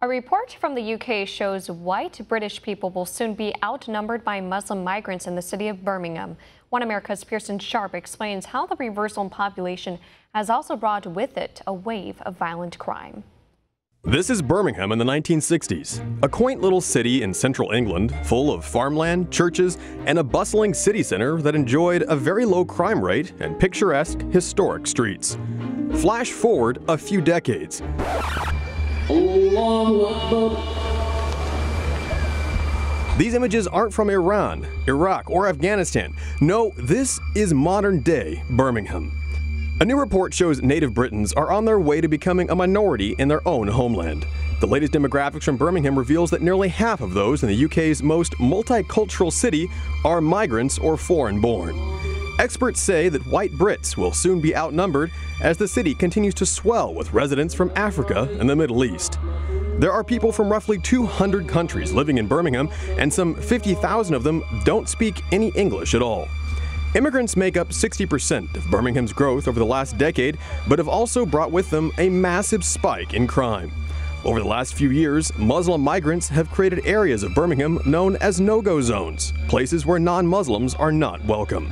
A report from the UK shows white British people will soon be outnumbered by Muslim migrants in the city of Birmingham. One America's Pearson Sharp explains how the reversal in population has also brought with it a wave of violent crime. This is Birmingham in the 1960s, a quaint little city in central England full of farmland, churches, and a bustling city center that enjoyed a very low crime rate and picturesque, historic streets. Flash forward a few decades. These images aren't from Iran, Iraq, or Afghanistan. No, this is modern-day Birmingham. A new report shows native Britons are on their way to becoming a minority in their own homeland. The latest demographics from Birmingham reveals that nearly half of those in the UK's most multicultural city are migrants or foreign-born. Experts say that white Brits will soon be outnumbered as the city continues to swell with residents from Africa and the Middle East. There are people from roughly 200 countries living in Birmingham, and some 50,000 of them don't speak any English at all. Immigrants make up 60% of Birmingham's growth over the last decade, but have also brought with them a massive spike in crime. Over the last few years, Muslim migrants have created areas of Birmingham known as no-go zones, places where non-Muslims are not welcome.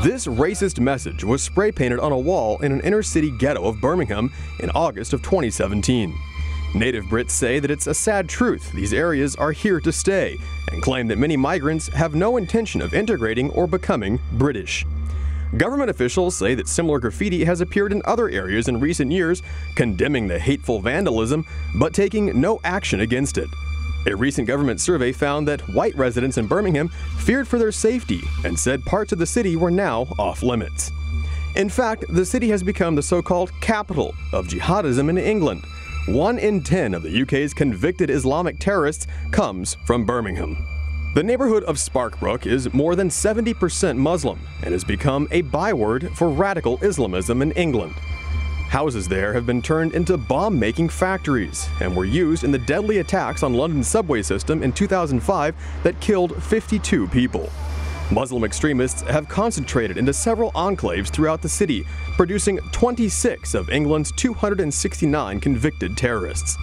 This racist message was spray-painted on a wall in an inner-city ghetto of Birmingham in August of 2017. Native Brits say that it's a sad truth these areas are here to stay, and claim that many migrants have no intention of integrating or becoming British. Government officials say that similar graffiti has appeared in other areas in recent years, condemning the hateful vandalism, but taking no action against it. A recent government survey found that white residents in Birmingham feared for their safety and said parts of the city were now off limits. In fact, the city has become the so-called capital of jihadism in England. 1 in 10 of the UK's convicted Islamic terrorists comes from Birmingham. The neighborhood of Sparkbrook is more than 70% Muslim and has become a byword for radical Islamism in England. Houses there have been turned into bomb-making factories and were used in the deadly attacks on London's subway system in 2005 that killed 52 people. Muslim extremists have concentrated into several enclaves throughout the city, producing 26 of England's 269 convicted terrorists.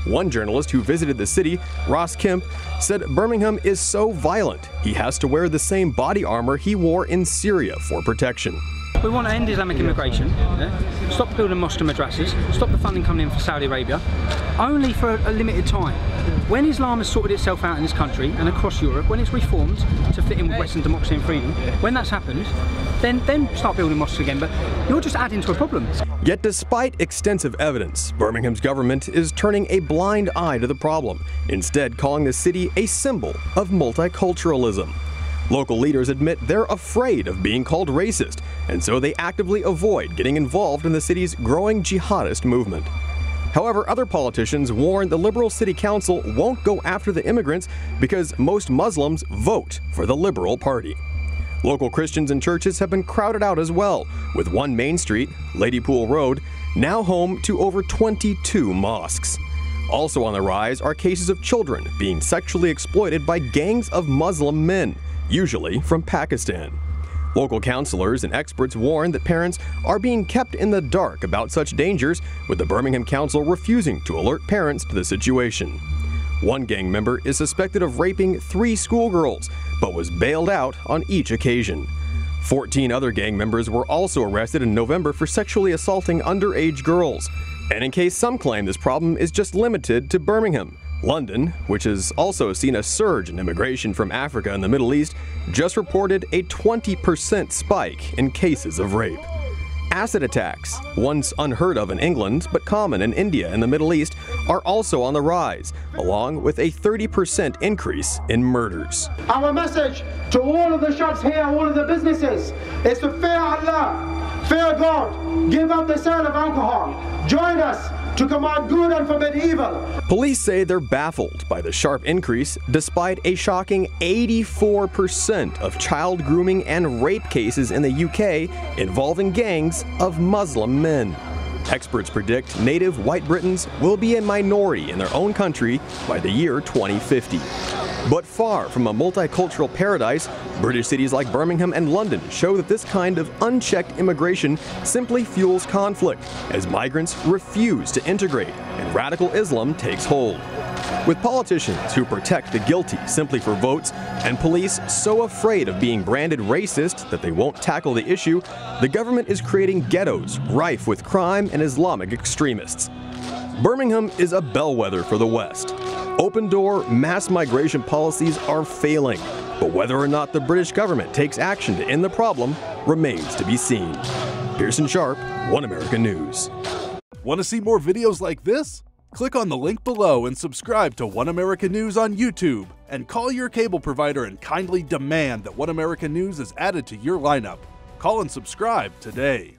One journalist who visited the city, Ross Kemp, said Birmingham is so violent he has to wear the same body armor he wore in Syria for protection. We want to end Islamic immigration, stop building mosques and madrasas, stop the funding coming in for Saudi Arabia, only for a limited time. When Islam has sorted itself out in this country and across Europe, when it's reformed to fit in with Western democracy and freedom, when that's happened, then start building mosques again, but you're just adding to a problem. Yet despite extensive evidence, Birmingham's government is turning a blind eye to the problem, instead calling the city a symbol of multiculturalism. Local leaders admit they're afraid of being called racist, and so they actively avoid getting involved in the city's growing jihadist movement. However, other politicians warn the Liberal City Council won't go after the immigrants because most Muslims vote for the Liberal Party. Local Christians and churches have been crowded out as well, with one main street, Ladypool Road, now home to over 22 mosques. Also on the rise are cases of children being sexually exploited by gangs of Muslim men, usually from Pakistan. Local counselors and experts warn that parents are being kept in the dark about such dangers, with the Birmingham Council refusing to alert parents to the situation. One gang member is suspected of raping 3 schoolgirls, but was bailed out on each occasion. 14 other gang members were also arrested in November for sexually assaulting underage girls. And in case some claim this problem is just limited to Birmingham, London, which has also seen a surge in immigration from Africa and the Middle East, just reported a 20% spike in cases of rape. Acid attacks, once unheard of in England but common in India and the Middle East, are also on the rise, along with a 30% increase in murders. Our message to all of the shops here, all of the businesses, is to fear Allah, fear God, give up the sale of alcohol, join us to command good and forbid evil. Police say they're baffled by the sharp increase, despite a shocking 84% of child grooming and rape cases in the UK involving gangs of Muslim men. Experts predict native white Britons will be a minority in their own country by the year 2050. But far from a multicultural paradise, British cities like Birmingham and London show that this kind of unchecked immigration simply fuels conflict as migrants refuse to integrate and radical Islam takes hold. With politicians who protect the guilty simply for votes and police so afraid of being branded racist that they won't tackle the issue, the government is creating ghettos rife with crime and Islamic extremists. Birmingham is a bellwether for the West. Open-door mass migration policies are failing, but whether or not the British government takes action to end the problem remains to be seen. Pearson Sharp, One America News. Want to see more videos like this? Click on the link below and subscribe to One America News on YouTube, and call your cable provider and kindly demand that One America News is added to your lineup. Call and subscribe today.